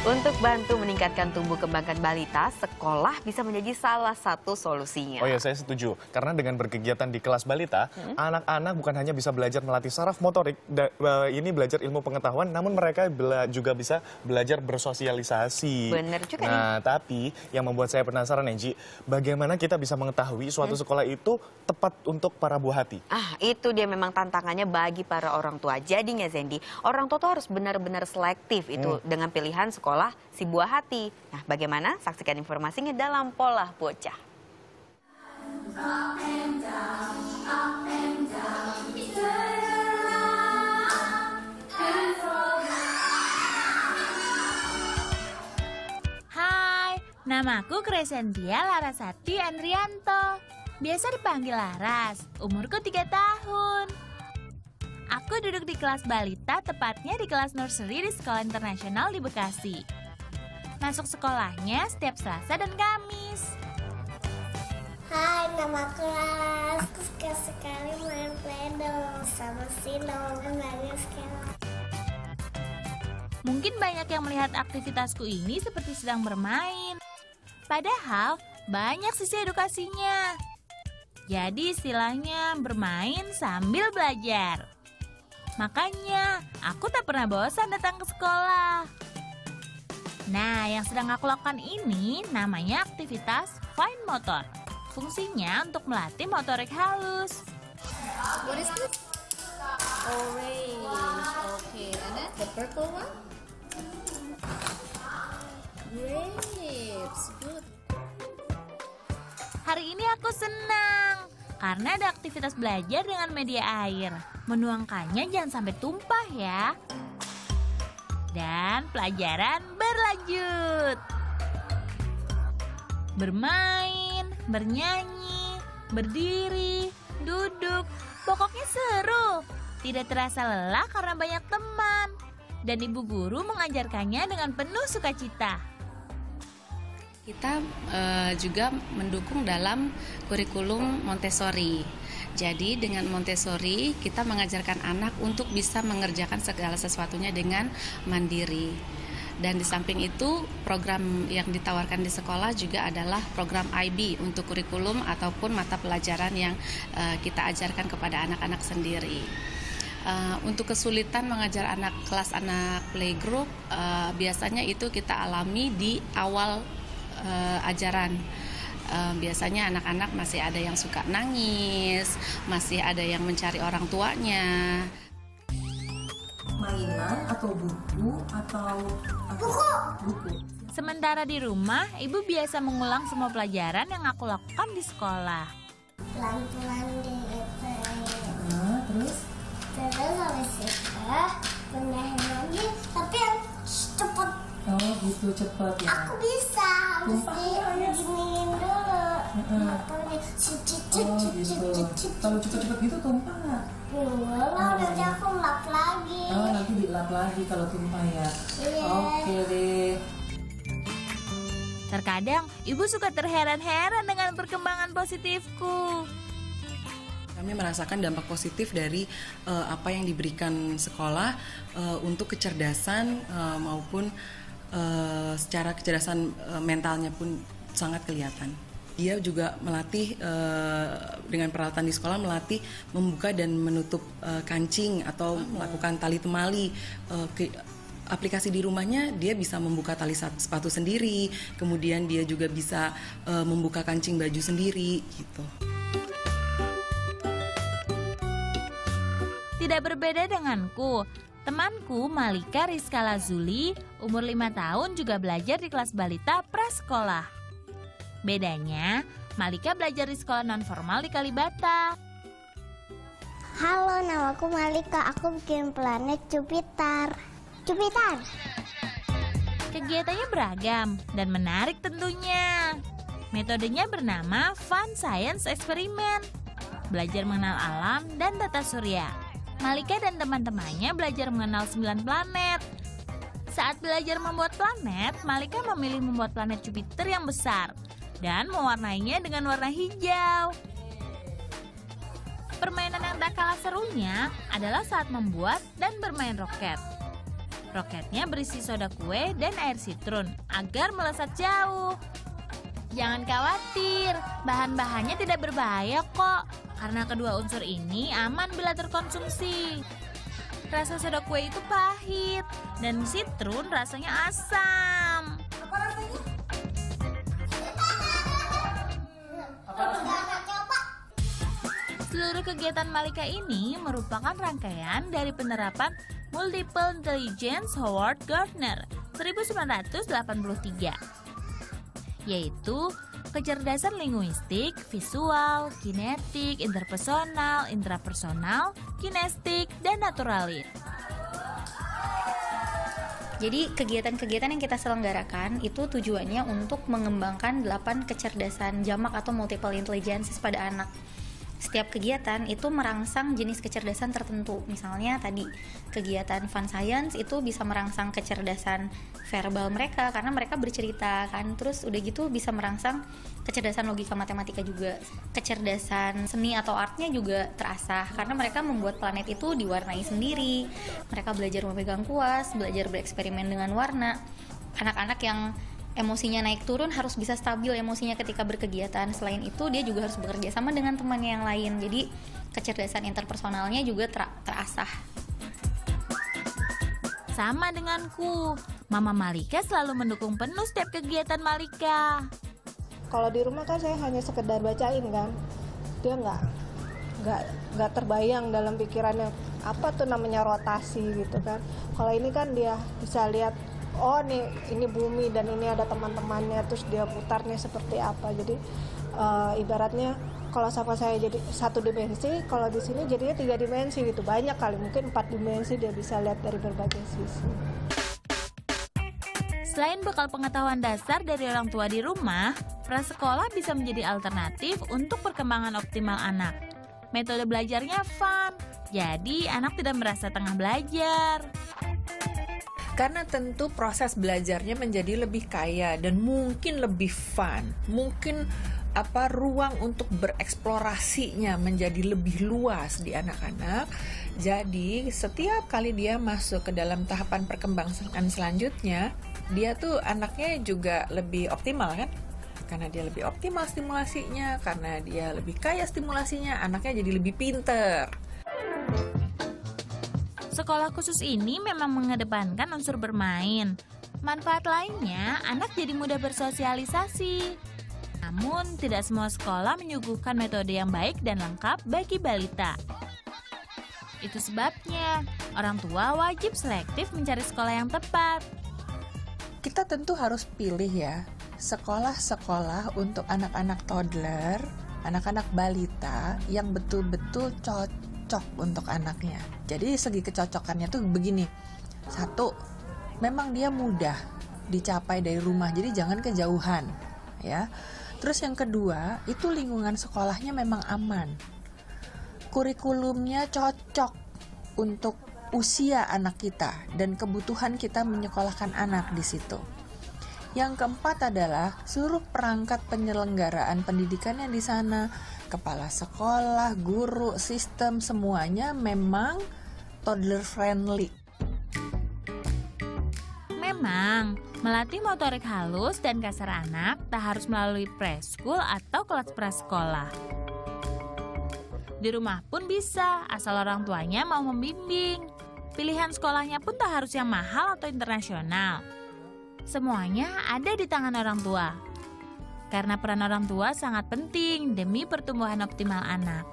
Untuk bantu meningkatkan tumbuh kembangkan balita, sekolah bisa menjadi salah satu solusinya. Oh ya, saya setuju. Karena dengan berkegiatan di kelas balita, anak-anak bukan hanya bisa belajar melatih saraf motorik, ini belajar ilmu pengetahuan, namun mereka juga bisa belajar bersosialisasi. Bener juga nih. Nah, tapi yang membuat saya penasaran, Enji, bagaimana kita bisa mengetahui suatu sekolah itu tepat untuk para buah hati? Itu dia memang tantangannya bagi para orang tua. Jadinya Zendi, orang tua tuh harus benar-benar selektif itu dengan pilihan sekolah si buah hati. Nah, bagaimana? Saksikan informasinya dalam Pola Bocah. Hai, namaku Crescentia Larasati Andrianto. Biasa dipanggil Laras, umurku 3 tahun. Aku duduk di kelas balita, tepatnya di kelas nursery di Sekolah Internasional di Bekasi. Masuk sekolahnya setiap Selasa dan Kamis. Hai, nama aku Laras. Aku suka sekali main Play-Doh sama Sino. Banyak sekali. Mungkin banyak yang melihat aktivitasku ini seperti sedang bermain. Padahal banyak sisi edukasinya. Jadi istilahnya bermain sambil belajar. Makanya aku tak pernah bosan datang ke sekolah. Nah, yang sedang aku lakukan ini namanya aktivitas fine motor. Fungsinya untuk melatih motorik halus. What is this? Orange. Okay, and then the purple one? Grapes. Good. Hari ini aku senang karena ada aktivitas belajar dengan media air. Menuangkannya jangan sampai tumpah ya. Dan pelajaran berlanjut. Bermain, bernyanyi, berdiri, duduk. Pokoknya seru. Tidak terasa lelah karena banyak teman. Dan ibu guru mengajarkannya dengan penuh sukacita. Kita juga mendukung dalam kurikulum Montessori. Jadi dengan Montessori kita mengajarkan anak untuk bisa mengerjakan segala sesuatunya dengan mandiri. Dan di samping itu program yang ditawarkan di sekolah juga adalah program IB untuk kurikulum ataupun mata pelajaran yang kita ajarkan kepada anak-anak sendiri. Untuk kesulitan mengajar anak kelas anak playgroup biasanya itu kita alami di awal ajaran. Biasanya anak-anak masih ada yang suka nangis, masih ada yang mencari orang tuanya. Mainan atau buku atau buku. Sementara di rumah, ibu biasa mengulang semua pelajaran yang aku lakukan di sekolah. Pelan-pelan dihitung. Terus? Terus habis itu pindahin lagi, tapi yang cepet. Oh gitu, cepet ya. Aku bisa, harus diginiin dulu. Oh gitu. Kalau cepet-cepet gitu tumpah nggak? Enggak, nanti aku lap lagi. Oh nanti dilap lagi kalau tumpah ya. Iya. Oke deh. Terkadang ibu suka terheran-heran dengan perkembangan positifku. Kami merasakan dampak positif dari apa yang diberikan sekolah untuk kecerdasan maupun secara kecerdasan mentalnya pun sangat kelihatan. Dia juga melatih dengan peralatan di sekolah, melatih membuka dan menutup kancing atau melakukan tali temali. Aplikasi di rumahnya dia bisa membuka tali sepatu sendiri, kemudian dia juga bisa membuka kancing baju sendiri gitu. Tidak berbeda denganku, temanku Malika Rizka Lazuli, umur 5 tahun juga belajar di kelas balita prasekolah. Bedanya, Malika belajar di sekolah non-formal di Kalibata. Halo, namaku Malika. Aku bikin planet Jupiter. Jupiter. Kegiatannya beragam dan menarik tentunya. Metodenya bernama Fun Science Experiment. Belajar mengenal alam dan tata surya. Malika dan teman-temannya belajar mengenal 9 planet. Saat belajar membuat planet, Malika memilih membuat planet Jupiter yang besar dan mewarnainya dengan warna hijau. Permainan yang tak kalah serunya adalah saat membuat dan bermain roket. Roketnya berisi soda kue dan air sitrun agar melesat jauh. Jangan khawatir, bahan-bahannya tidak berbahaya kok, karena kedua unsur ini aman bila terkonsumsi. Rasa soda kue itu pahit, dan sitrun rasanya asam. Seluruh kegiatan Malika ini merupakan rangkaian dari penerapan Multiple Intelligence Howard Gardner 1983, yaitu kecerdasan linguistik, visual, kinetik, interpersonal, intrapersonal, kinestik, dan naturalis. Jadi kegiatan-kegiatan yang kita selenggarakan itu tujuannya untuk mengembangkan 8 kecerdasan jamak atau multiple intelligences pada anak. Setiap kegiatan itu merangsang jenis kecerdasan tertentu. Misalnya tadi kegiatan fun science itu bisa merangsang kecerdasan verbal mereka karena mereka bercerita kan. Terus udah gitu bisa merangsang kecerdasan logika matematika juga. Kecerdasan seni atau artnya juga terasah karena mereka membuat planet itu diwarnai sendiri. Mereka belajar memegang kuas, belajar bereksperimen dengan warna. Anak-anak yang emosinya naik turun harus bisa stabil emosinya ketika berkegiatan. Selain itu dia juga harus bekerja sama dengan temannya yang lain. Jadi kecerdasan interpersonalnya juga terasah. Sama denganku, Mama Malika selalu mendukung penuh setiap kegiatan Malika. Kalau di rumah kan saya hanya sekedar bacain kan, dia nggak terbayang dalam pikirannya apa tuh namanya rotasi gitu kan. Kalau ini kan dia bisa lihat, oh nih ini bumi dan ini ada teman-temannya, terus dia putarnya seperti apa. Jadi ibaratnya kalau sama saya jadi 1 dimensi, kalau di sini jadinya 3 dimensi gitu, banyak kali, mungkin 4 dimensi dia bisa lihat dari berbagai sisi. Selain bekal pengetahuan dasar dari orang tua di rumah, prasekolah bisa menjadi alternatif untuk perkembangan optimal anak. Metode belajarnya fun, jadi anak tidak merasa tengah belajar. Karena tentu proses belajarnya menjadi lebih kaya dan mungkin lebih fun. Mungkin ruang untuk bereksplorasinya menjadi lebih luas di anak-anak. Jadi setiap kali dia masuk ke dalam tahapan perkembangan selanjutnya, dia tuh anaknya juga lebih optimal kan? Karena dia lebih optimal stimulasinya, karena dia lebih kaya stimulasinya, anaknya jadi lebih pinter. Sekolah khusus ini memang mengedepankan unsur bermain. Manfaat lainnya, anak jadi mudah bersosialisasi. Namun, tidak semua sekolah menyuguhkan metode yang baik dan lengkap bagi balita. Itu sebabnya, orang tua wajib selektif mencari sekolah yang tepat. Kita tentu harus pilih ya, sekolah-sekolah untuk anak-anak toddler, anak-anak balita yang betul-betul cocok untuk anaknya. Jadi segi kecocokannya tuh begini. 1, memang dia mudah dicapai dari rumah, jadi jangan kejauhan ya. Terus yang kedua, itu lingkungan sekolahnya memang aman. Kurikulumnya cocok untuk usia anak kita dan kebutuhan kita menyekolahkan anak di situ. Yang keempat adalah seluruh perangkat penyelenggaraan pendidikannya di sana, kepala sekolah, guru, sistem semuanya memang toddler friendly. Memang, melatih motorik halus dan kasar anak tak harus melalui preschool atau kelas prasekolah. Di rumah pun bisa, asal orang tuanya mau membimbing. Pilihan sekolahnya pun tak harus yang mahal atau internasional. Semuanya ada di tangan orang tua. Karena peran orang tua sangat penting demi pertumbuhan optimal anak.